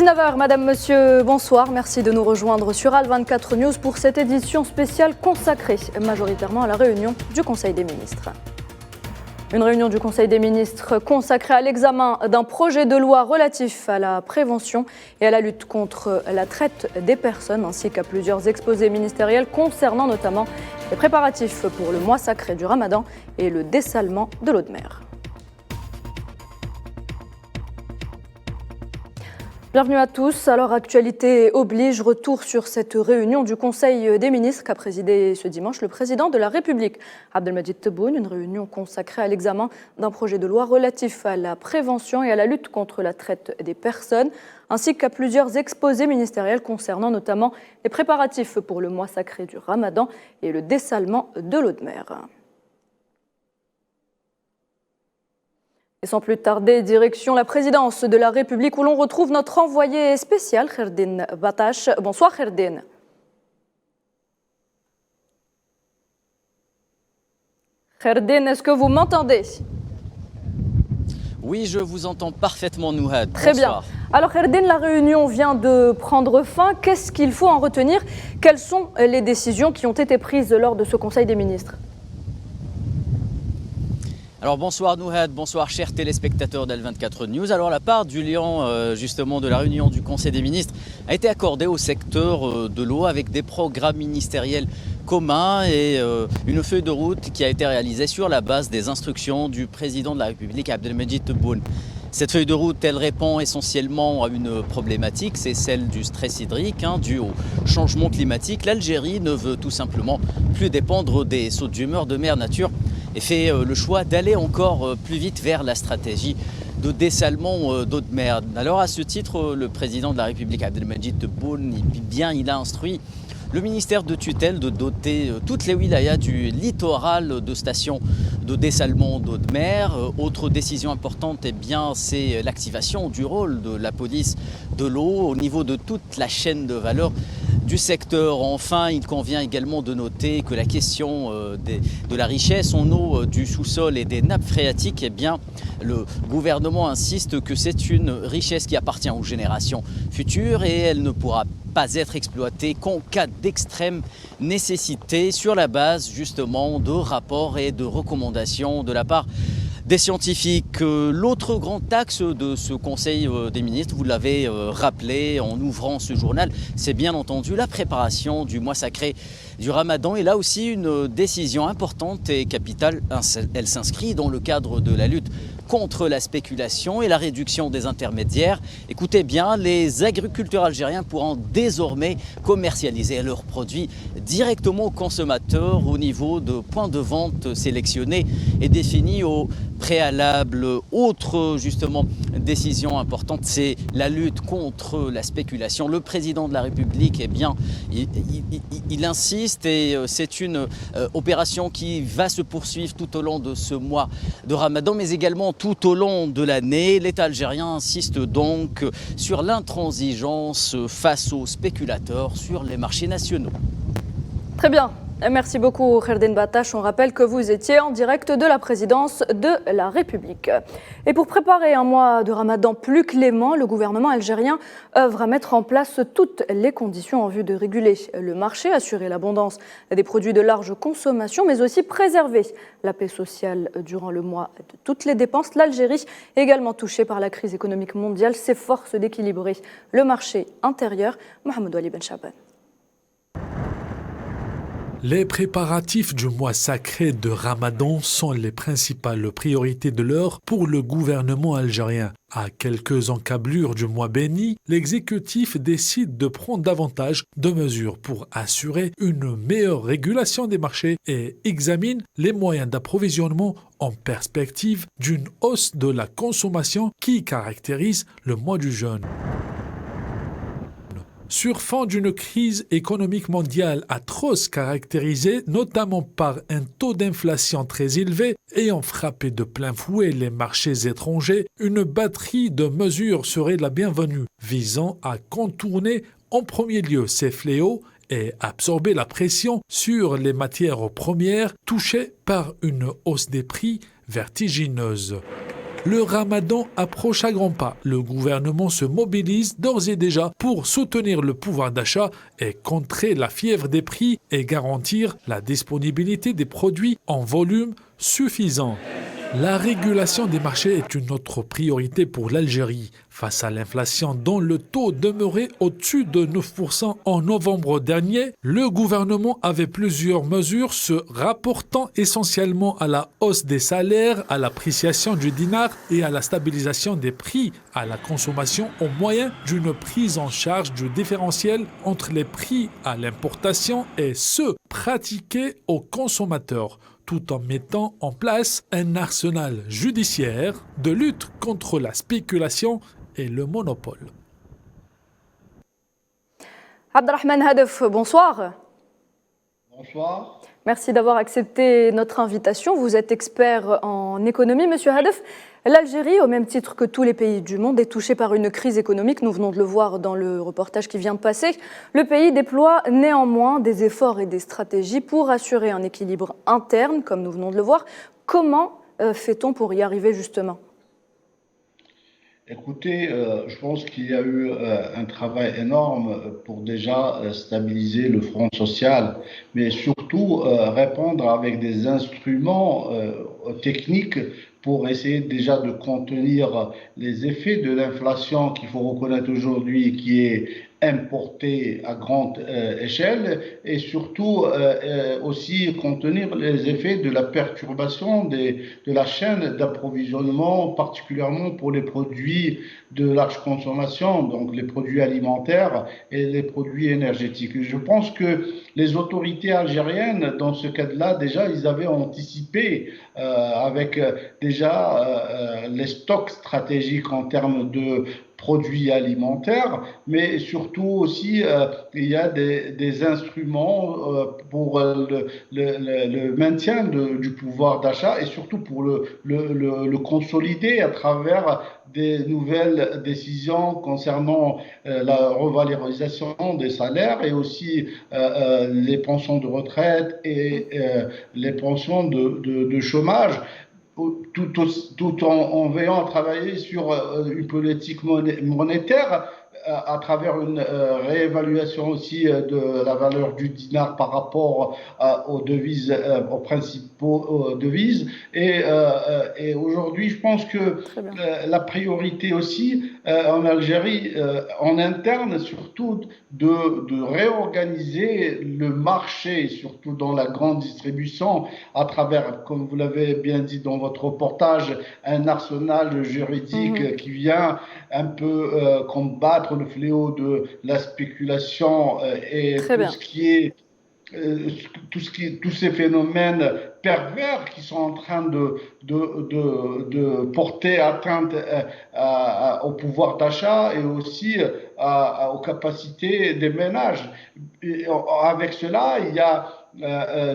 19h, Madame, Monsieur, bonsoir. Merci de nous rejoindre sur Al24 News pour cette édition spéciale consacrée majoritairement à la réunion du Conseil des ministres. Une réunion du Conseil des ministres consacrée à l'examen d'un projet de loi relatif à la prévention et à la lutte contre la traite des personnes, ainsi qu'à plusieurs exposés ministériels concernant notamment les préparatifs pour le mois sacré du Ramadan et le dessalement de l'eau de mer. Bienvenue à tous. Alors, actualité oblige, retour sur cette réunion du Conseil des ministres qu'a présidé ce dimanche le président de la République, Abdelmadjid Tebboune. Une réunion consacrée à l'examen d'un projet de loi relatif à la prévention et à la lutte contre la traite des personnes, ainsi qu'à plusieurs exposés ministériels concernant notamment les préparatifs pour le mois sacré du Ramadan et le dessalement de l'eau de mer. Et sans plus tarder, direction la présidence de la République où l'on retrouve notre envoyé spécial, Kherdine Batache. Bonsoir Kherdine. Kherdine, est-ce que vous m'entendez ? Oui, je vous entends parfaitement, Nouhad. Très bien. Alors Kherdine, la réunion vient de prendre fin. Qu'est-ce qu'il faut en retenir ? Quelles sont les décisions qui ont été prises lors de ce Conseil des ministres ? Alors bonsoir Nouhad, bonsoir chers téléspectateurs d'Al24 News. Alors la part du lion justement de la réunion du Conseil des ministres a été accordée au secteur de l'eau avec des programmes ministériels communs et une feuille de route qui a été réalisée sur la base des instructions du président de la République Abdelmadjid Tebboune. Cette feuille de route, elle répond essentiellement à une problématique, c'est celle du stress hydrique dû au changement climatique. L'Algérie ne veut tout simplement plus dépendre des sautes d'humeur de mer nature et fait le choix d'aller encore plus vite vers la stratégie de dessalement d'eau de mer. Alors à ce titre, le président de la République Abdelmadjid Tebboune, il a instruit le ministère de tutelle de doter toutes les wilayas du littoral de stations de dessalement d'eau de mer. Autre décision importante, c'est l'activation du rôle de la police de l'eau au niveau de toute la chaîne de valeur du secteur. Enfin, il convient également de noter que la question de la richesse en eau du sous-sol et des nappes phréatiques, le gouvernement insiste que c'est une richesse qui appartient aux générations futures et elle ne pourra pas être exploitée qu'en cas d'extrême nécessité sur la base justement de rapports et de recommandations de la part des scientifiques. L'autre grand axe de ce Conseil des ministres, vous l'avez rappelé en ouvrant ce journal, c'est bien entendu la préparation du mois sacré du Ramadan. Et là aussi, une décision importante et capitale, elle s'inscrit dans le cadre de la lutte contre la spéculation et la réduction des intermédiaires. Écoutez bien, les agriculteurs algériens pourront désormais commercialiser leurs produits directement aux consommateurs au niveau de points de vente sélectionnés et définis au préalable. Autre justement décision importante, c'est la lutte contre la spéculation. Le président de la République, il insiste et c'est une opération qui va se poursuivre tout au long de ce mois de Ramadan, mais également tout au long de l'année. L'État algérien insiste donc sur l'intransigeance face aux spéculateurs sur les marchés nationaux. Très bien. Merci beaucoup Kherdine Batache. On rappelle que vous étiez en direct de la présidence de la République. Et pour préparer un mois de Ramadan plus clément, le gouvernement algérien œuvre à mettre en place toutes les conditions en vue de réguler le marché, assurer l'abondance des produits de large consommation, mais aussi préserver la paix sociale durant le mois de toutes les dépenses. L'Algérie, également touchée par la crise économique mondiale, s'efforce d'équilibrer le marché intérieur. Mohamed Wali Ben Chaban. Les préparatifs du mois sacré de Ramadan sont les principales priorités de l'heure pour le gouvernement algérien. À quelques encablures du mois béni, l'exécutif décide de prendre davantage de mesures pour assurer une meilleure régulation des marchés et examine les moyens d'approvisionnement en perspective d'une hausse de la consommation qui caractérise le mois du jeûne. Sur fond d'une crise économique mondiale atroce caractérisée notamment par un taux d'inflation très élevé ayant frappé de plein fouet les marchés étrangers, une batterie de mesures serait la bienvenue, visant à contourner en premier lieu ces fléaux et absorber la pression sur les matières premières touchées par une hausse des prix vertigineuse. Le Ramadan approche à grands pas. Le gouvernement se mobilise d'ores et déjà pour soutenir le pouvoir d'achat et contrer la fièvre des prix et garantir la disponibilité des produits en volume suffisant. La régulation des marchés est une autre priorité pour l'Algérie. Face à l'inflation dont le taux demeurait au-dessus de 9% en novembre dernier, le gouvernement avait plusieurs mesures se rapportant essentiellement à la hausse des salaires, à l'appréciation du dinar et à la stabilisation des prix à la consommation au moyen d'une prise en charge du différentiel entre les prix à l'importation et ceux pratiqués aux consommateurs, tout en mettant en place un arsenal judiciaire de lutte contre la spéculation et le monopole. Abdelrahman Hadef, bonsoir. Bonsoir. Merci d'avoir accepté notre invitation. Vous êtes expert en économie, Monsieur Hadef. L'Algérie, au même titre que tous les pays du monde, est touchée par une crise économique. Nous venons de le voir dans le reportage qui vient de passer. Le pays déploie néanmoins des efforts et des stratégies pour assurer un équilibre interne, comme nous venons de le voir. Comment fait-on pour y arriver justement ? Écoutez, je pense qu'il y a eu un travail énorme pour déjà stabiliser le front social, mais surtout répondre avec des instruments techniques pour essayer déjà de contenir les effets de l'inflation qu'il faut reconnaître aujourd'hui, qui est importée à grande échelle, et surtout aussi contenir les effets de la perturbation de la chaîne d'approvisionnement, particulièrement pour les produits de large consommation, donc les produits alimentaires et les produits énergétiques. Je pense que les autorités algériennes, dans ce cadre-là, déjà, ils avaient anticipé avec déjà les stocks stratégiques en termes de produits alimentaires, mais surtout aussi il y a des instruments pour le maintien du pouvoir d'achat et surtout pour le consolider à travers des nouvelles décisions concernant la revalorisation des salaires et aussi les pensions de retraite et les pensions de chômage. Tout en veillant à travailler sur une politique monétaire à travers une réévaluation aussi de la valeur du dinar par rapport aux devises, aux principaux devises. Et aujourd'hui, je pense que la priorité aussi en Algérie, en interne, surtout de réorganiser le marché, surtout dans la grande distribution, à travers, comme vous l'avez bien dit dans votre reportage, un arsenal juridique qui vient un peu combattre le fléau de la spéculation et tous ces phénomènes pervers qui sont en train de porter atteinte au pouvoir d'achat et aussi aux capacités des ménages. Et avec cela, il y a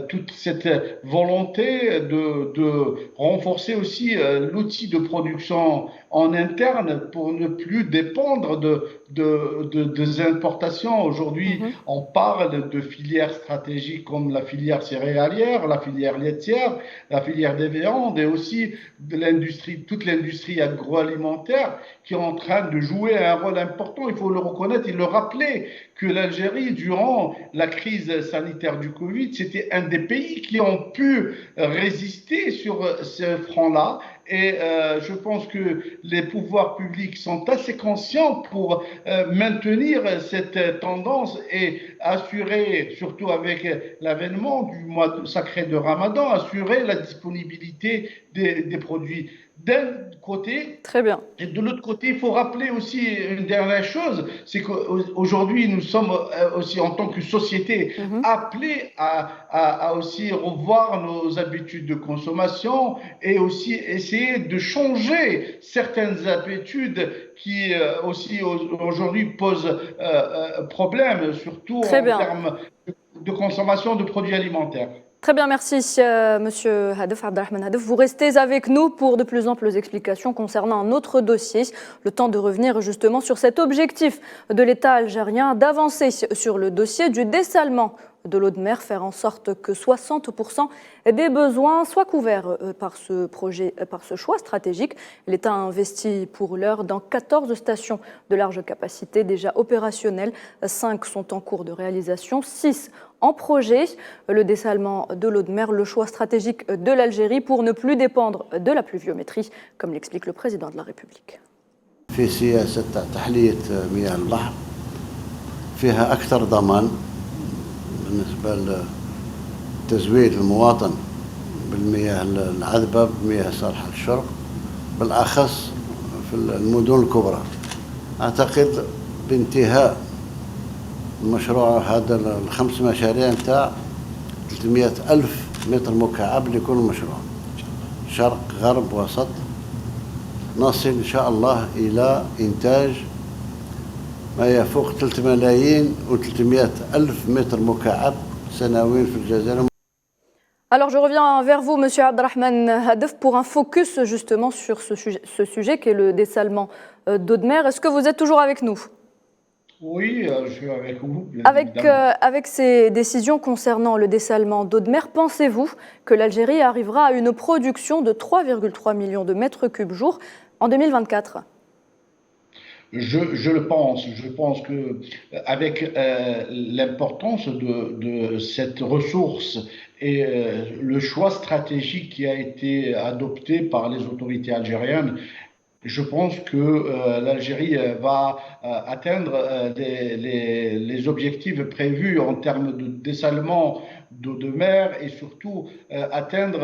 toute cette volonté de renforcer aussi l'outil de production en interne pour ne plus dépendre des importations. Aujourd'hui, on parle de filières stratégiques comme la filière céréalière, la filière laitière, la filière des viandes et aussi de l'industrie, toute l'industrie agroalimentaire qui est en train de jouer un rôle important. Il faut le reconnaître et le rappeler que l'Algérie, durant la crise sanitaire du Covid, c'était un des pays qui ont pu résister sur ce front-là. Et je pense que les pouvoirs publics sont assez conscients pour maintenir cette tendance et assurer, surtout avec l'avènement du mois sacré de Ramadan, assurer la disponibilité des produits. D'un côté, très bien. Et de l'autre côté, il faut rappeler aussi une dernière chose, c'est qu'aujourd'hui, nous sommes aussi en tant que société appelés à aussi revoir nos habitudes de consommation et aussi essayer de changer certaines habitudes qui aussi aujourd'hui posent problème, surtout en termes de consommation de produits alimentaires. Très bien, merci Monsieur Hadef, Abdelrahman Hadef. Vous restez avec nous pour de plus amples explications concernant un autre dossier. Le temps de revenir justement sur cet objectif de l'État algérien d'avancer sur le dossier du dessalement de l'eau de mer, faire en sorte que 60% des besoins soient couverts par ce projet, par ce choix stratégique. L'État a investi pour l'heure dans 14 stations de large capacité déjà opérationnelles. 5 sont en cours de réalisation, 6 en projet. Le dessalement de l'eau de mer, le choix stratégique de l'Algérie pour ne plus dépendre de la pluviométrie, comme l'explique le président de la République. في سياسة تحلية مياه البحر فيها أكثر ضمان بالنسبة لتزويد المواطن بالمياه العذبة بمياه صالحة للشرب بالأخص في المدن الكبرى. أعتقد بانتهاء المشروع هذا الخمس مشاريع نتاع 300 ألف متر مكعب لكل مشروع شرق غرب وسط نصل إن شاء الله إلى إنتاج ما يفوق 3 ملايين و300 ألف متر مكعب سنويا في الجزائر. Alors je reviens vers vous, Monsieur Abdelrahman Hadef, pour un focus justement sur ce sujet qui est le dessalement d'eau de mer. Est-ce que vous êtes toujours avec nous ? Oui, je suis avec vous. Avec ces décisions concernant le dessalement d'eau de mer, pensez-vous que l'Algérie arrivera à une production de 3,3 millions de mètres cubes jour en 2024 ? Je le pense. Je pense que avec l'importance de cette ressource et le choix stratégique qui a été adopté par les autorités algériennes, je pense que l'Algérie va atteindre les objectifs prévus en termes de dessalement d'eau de mer et surtout atteindre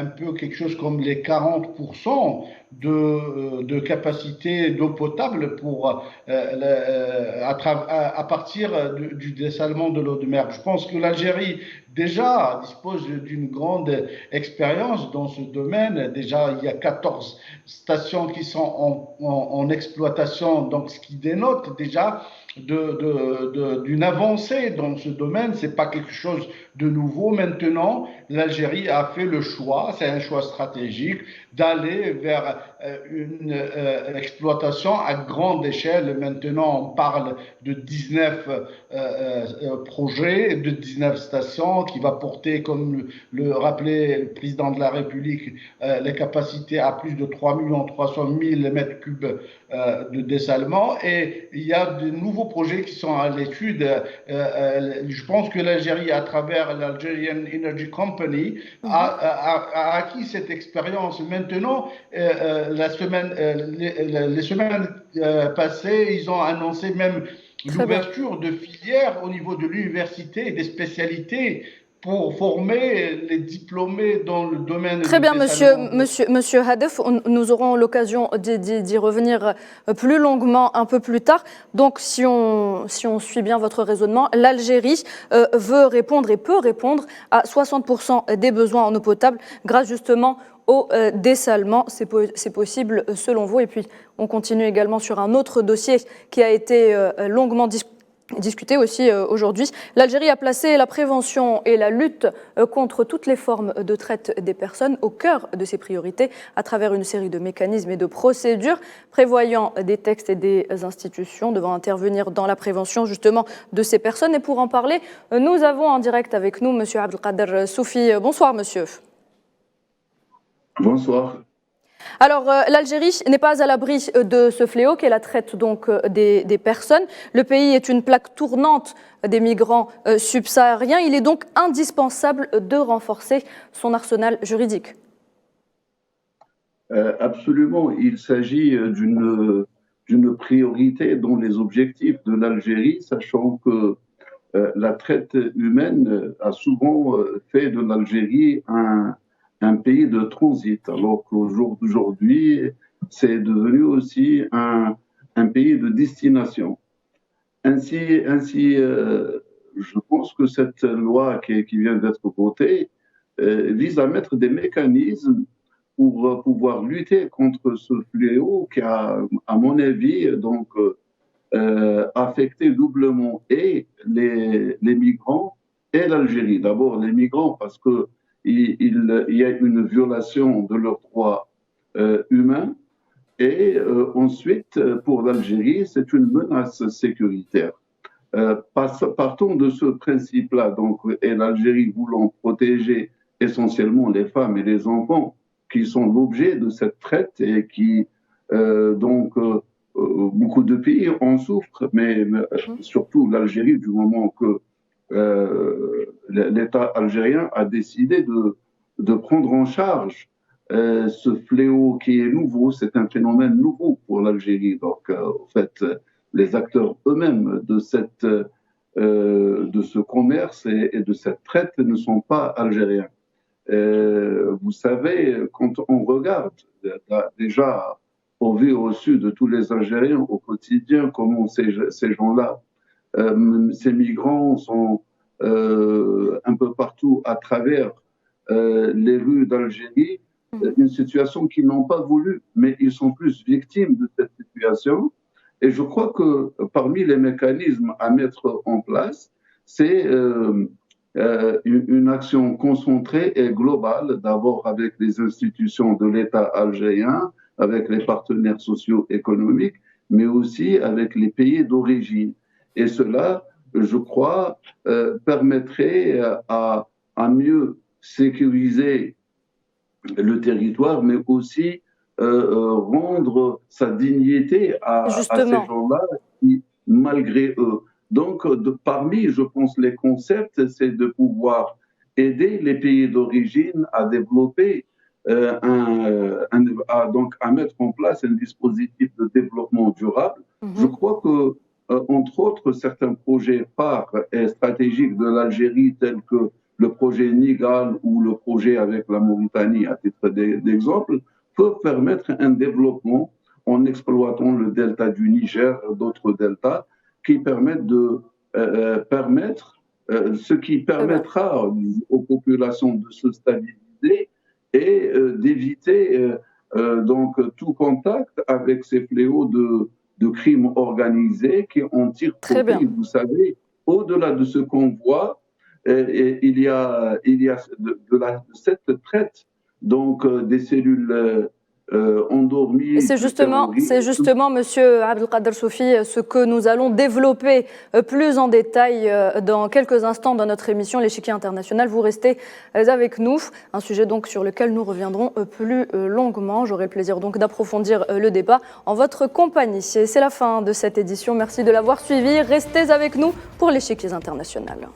un peu quelque chose comme les 40% de capacité d'eau potable pour, à partir du dessalement de l'eau de mer. Je pense que l'Algérie déjà dispose d'une grande expérience dans ce domaine. Déjà, il y a 14 stations qui sont en exploitation, donc ce qui dénote déjà d'une avancée dans ce domaine. C'est pas quelque chose de nouveau. Maintenant, l'Algérie a fait le choix, c'est un choix stratégique, d'aller vers une exploitation à grande échelle. Maintenant, on parle de 19 projets, de 19 stations qui va porter, comme le rappelait le président de la République, les capacités à plus de 3 300 000 mètres cubes de dessalement. Et il y a de nouveaux projets qui sont à l'étude. Je pense que l'Algérie, à travers l'Algerian Energy Company, a acquis cette expérience. Maintenant, les semaines passées, ils ont annoncé même l'ouverture de filières au niveau de l'université et des spécialités pour former les diplômés dans le domaine. Très bien, monsieur Hadef, nous aurons l'occasion d'y revenir plus longuement un peu plus tard. Donc, si on suit bien votre raisonnement, l'Algérie veut répondre et peut répondre à 60% des besoins en eau potable grâce justement au dessalement. C'est possible selon vous. Et puis, on continue également sur un autre dossier qui a été longuement discuté aussi aujourd'hui. L'Algérie a placé la prévention et la lutte contre toutes les formes de traite des personnes au cœur de ses priorités à travers une série de mécanismes et de procédures prévoyant des textes et des institutions devant intervenir dans la prévention justement de ces personnes. Et pour en parler, nous avons en direct avec nous Monsieur Abdelkader Soufi. Bonsoir Monsieur. Bonsoir. Alors, l'Algérie n'est pas à l'abri de ce fléau qu'est la traite donc des personnes. Le pays est une plaque tournante des migrants subsahariens. Il est donc indispensable de renforcer son arsenal juridique. Absolument. Il s'agit d'une priorité dans les objectifs de l'Algérie, sachant que la traite humaine a souvent fait de l'Algérie un pays de transit, alors qu'au jour d'aujourd'hui, c'est devenu aussi un pays de destination. Ainsi, je pense que cette loi qui vient d'être votée vise à mettre des mécanismes pour pouvoir lutter contre ce fléau qui a, à mon avis, donc affecté doublement et les migrants et l'Algérie. D'abord les migrants parce que il y a une violation de leurs droits humains et ensuite pour l'Algérie c'est une menace sécuritaire. Partons de ce principe-là, donc, et l'Algérie voulant protéger essentiellement les femmes et les enfants qui sont l'objet de cette traite et qui, beaucoup de pays en souffrent, mais surtout l'Algérie, du moment que l'État algérien a décidé de prendre en charge ce fléau qui est nouveau. C'est un phénomène nouveau pour l'Algérie. Donc, en fait, les acteurs eux-mêmes de ce commerce et de cette traite ne sont pas algériens. Vous savez, quand on regarde déjà au vu au su de tous les Algériens au quotidien, comment ces gens-là, ces migrants sont un peu partout à travers les rues d'Algérie, une situation qu'ils n'ont pas voulu, mais ils sont plus victimes de cette situation. Et je crois que parmi les mécanismes à mettre en place, c'est une action concentrée et globale, d'abord avec les institutions de l'État algérien, avec les partenaires socio-économiques, mais aussi avec les pays d'origine. Et cela, je crois, permettrait à mieux sécuriser le territoire, mais aussi rendre sa dignité à ces gens-là, qui, malgré eux. Donc, parmi, je pense, les concepts, c'est de pouvoir aider les pays d'origine à développer, à mettre en place un dispositif de développement durable. Je crois que, entre autres, certains projets phares et stratégiques de l'Algérie, tels que le projet Nigal ou le projet avec la Mauritanie, à titre d'exemple, peuvent permettre un développement en exploitant le delta du Niger, d'autres deltas, qui permettent ce qui permettra aux populations de se stabiliser et d'éviter donc tout contact avec ces fléaux de crimes organisés qui en tirent profit. Vous savez, au-delà de ce qu'on voit, il y a de cette traite, donc des cellules endormies. Et c'est justement, Monsieur Abdelkader Soufi, ce que nous allons développer plus en détail dans quelques instants dans notre émission L'Échiquier International. Vous restez avec nous, un sujet donc sur lequel nous reviendrons plus longuement. J'aurai le plaisir donc d'approfondir le débat en votre compagnie. C'est la fin de cette édition. Merci de l'avoir suivi. Restez avec nous pour L'Échiquier International.